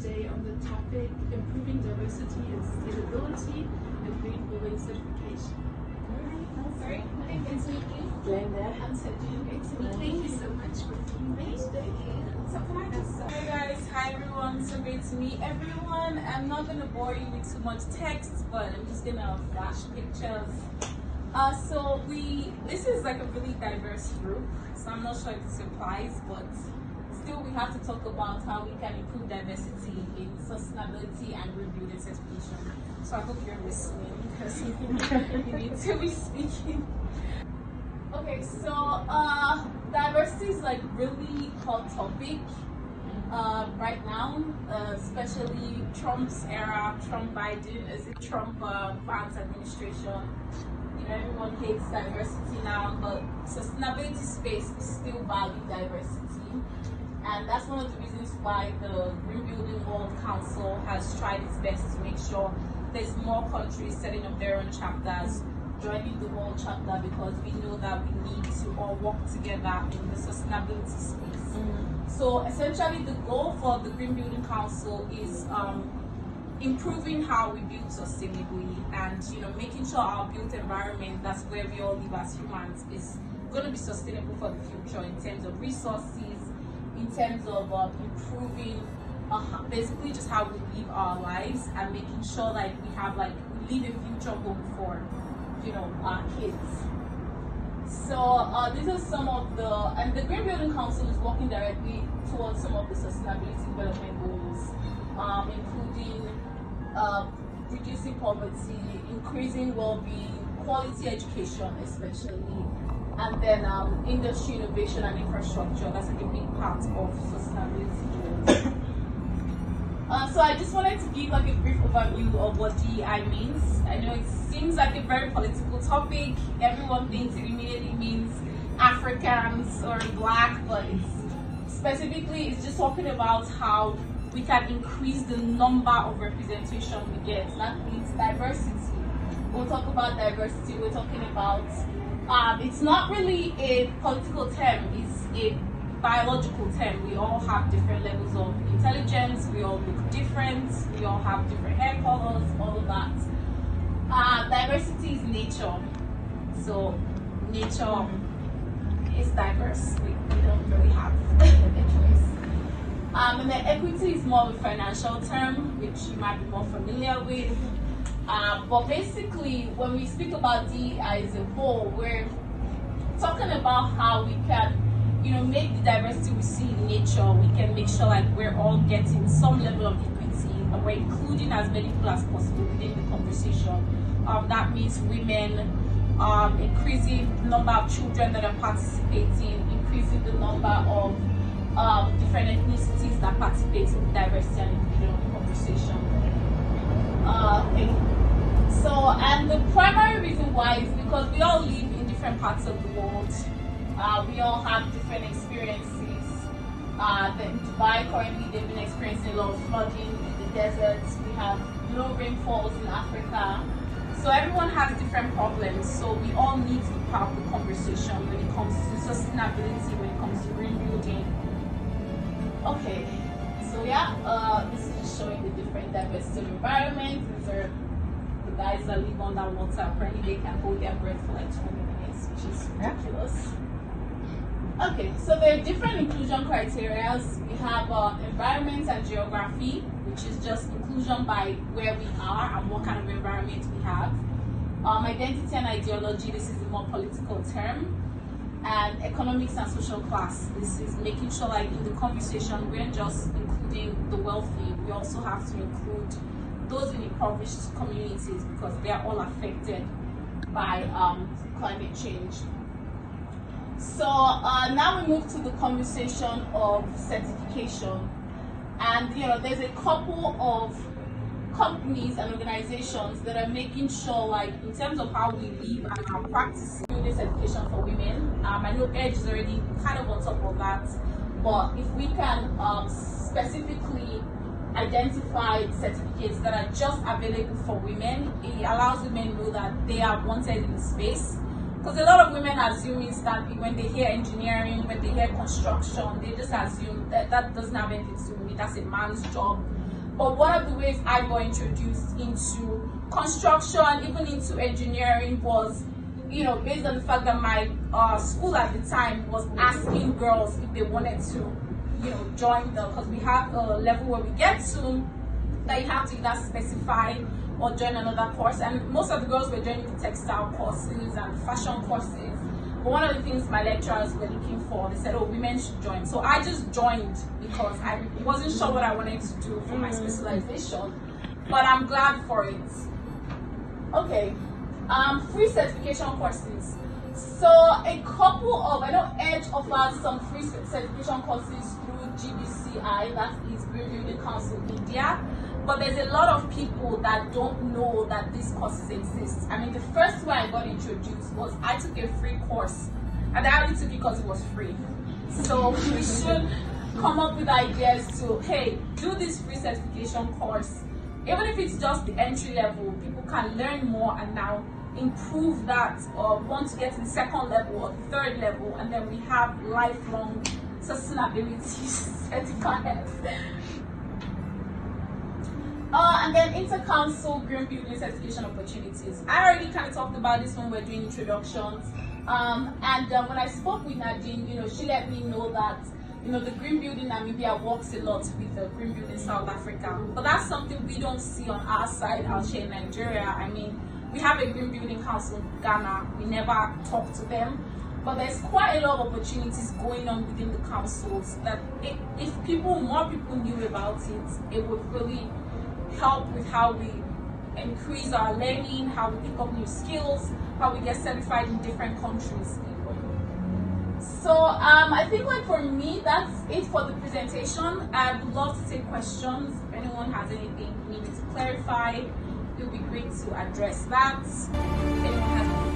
today on the topic Improving Diversity and Sustainability and Green Building Certification. Sorry, I'm going to meet you. Glenda. I'm so doing great to meet you. Thank you so much for being here. So can I just Hi guys, hi everyone, so great to meet everyone. I'm not going to bore you with too much text, but I'm just going to flash pictures. This is like a really diverse group, so I'm not sure if this applies, but still we have to talk about how we can improve diversity in sustainability and green building certification. So I hope you're listening because you need to be speaking. Okay, so diversity is like really hot topic right now, especially Trump's era, Trump-Biden, as a Trump-Vance administration. You know, everyone hates diversity now, but sustainability space is still valuing diversity, and that's one of the reasons why the Green Building World Council has tried its best to make sure there's more countries setting up their own chapters, joining the world chapter, because we know that we need to all work together in the sustainability space. So essentially the goal for the Green Building Council is improving how we build sustainably, and making sure our built environment, that's where we all live as humans, is going to be sustainable for the future in terms of resources, in terms of improving basically just how we live our lives, and making sure like we leave a future home for our kids. So these are some of and the Green Building Council is working directly towards some of the sustainability development goals, including reducing poverty, increasing well-being, quality education especially, and then industry innovation and infrastructure. That's like a big part of sustainability goals. So I just wanted to give like a brief overview of what DEI means. I know it seems like a very political topic. Everyone thinks it immediately means Africans or Black, but it's just talking about how we can increase the number of representation we get. That means diversity. We'll talk about diversity. We're talking about it's not really a political term, it's a biological term. We all have different levels of intelligence, we all look different, we all have different hair colors, all of that. Diversity is nature, so nature is diverse. We don't really have a choice. And then equity is more of a financial term, which you might be more familiar with. But basically, when we speak about DEI as a whole, we're talking about how we can make the diversity we see in nature, we can make sure like we're all getting some level of equity, and we're including as many people as possible within the conversation. That means women, increasing the number of children that are participating, increasing the number of different ethnicities that participate in the diversity and inclusion of the conversation. So, and the primary reason why is because we all live in different parts of the world. We all have different experiences. In Dubai currently they've been experiencing a lot of flooding in the deserts. We have low rainfalls in Africa. So everyone has different problems. So we all need to be part of the conversation when it comes to sustainability, when it comes to green building. Okay, so this is just showing the different diversity of environment. These are the guys that live underwater. Apparently they can hold their breath for like 20 minutes, which is ridiculous. Okay, so there are different inclusion criteria. We have environment and geography, which is just inclusion by where we are and what kind of environment we have. Identity and ideology, this is a more political term. And economics and social class, this is making sure like in the conversation we're just including the wealthy, we also have to include those in impoverished communities because they are all affected by climate change. So now we move to the conversation of certification, and there's a couple of companies and organizations that are making sure like in terms of how we live and our practices, building certification for women. I know EDGE is already kind of on top of that, but if we can specifically identify certificates that are just available for women, it allows women to know that they are wanted in the space. Because a lot of women assume instantly when they hear engineering, when they hear construction, they just assume that that doesn't have anything to do with me, that's a man's job. But one of the ways I got introduced into construction, even into engineering, was, you know, based on the fact that my school at the time was asking girls if they wanted to, you know, join them, because we have a level where we get to that you have to either specify or join another course, and most of the girls were joining the textile courses and fashion courses. But one of the things my lecturers were looking for, they said, oh, women should join. So I just joined because I wasn't sure what I wanted to do for my specialization, but I'm glad for it. Okay, free certification courses. So a couple of, I know Edge offers some free certification courses through GBCNA, that is Green Building Council India. But there's a lot of people that don't know that these courses exist. I mean, the first way I got introduced was I took a free course, and I only took it because it was free. So we should come up with ideas to, hey, do this free certification course. Even if it's just the entry level, people can learn more and now improve that, or want to get to the second level or the third level, and then we have lifelong sustainability certificates. And then inter-council green building certification opportunities. I already kind of talked about this when we were doing introductions. When I spoke with Nadine, you know, she let me know that, you know, the green building Namibia works a lot with the green building South Africa. But that's something we don't see on our side out here in Nigeria. I mean, we have a green building council in Ghana. We never talk to them. But there's quite a lot of opportunities going on within the councils that if more people knew about it, it would really help with how we increase our learning, how we pick up new skills, how we get certified in different countries. So I think, like, for me, that's it for the presentation. I would love to take questions. If anyone has anything needed to clarify, it would be great to address that. If anyone has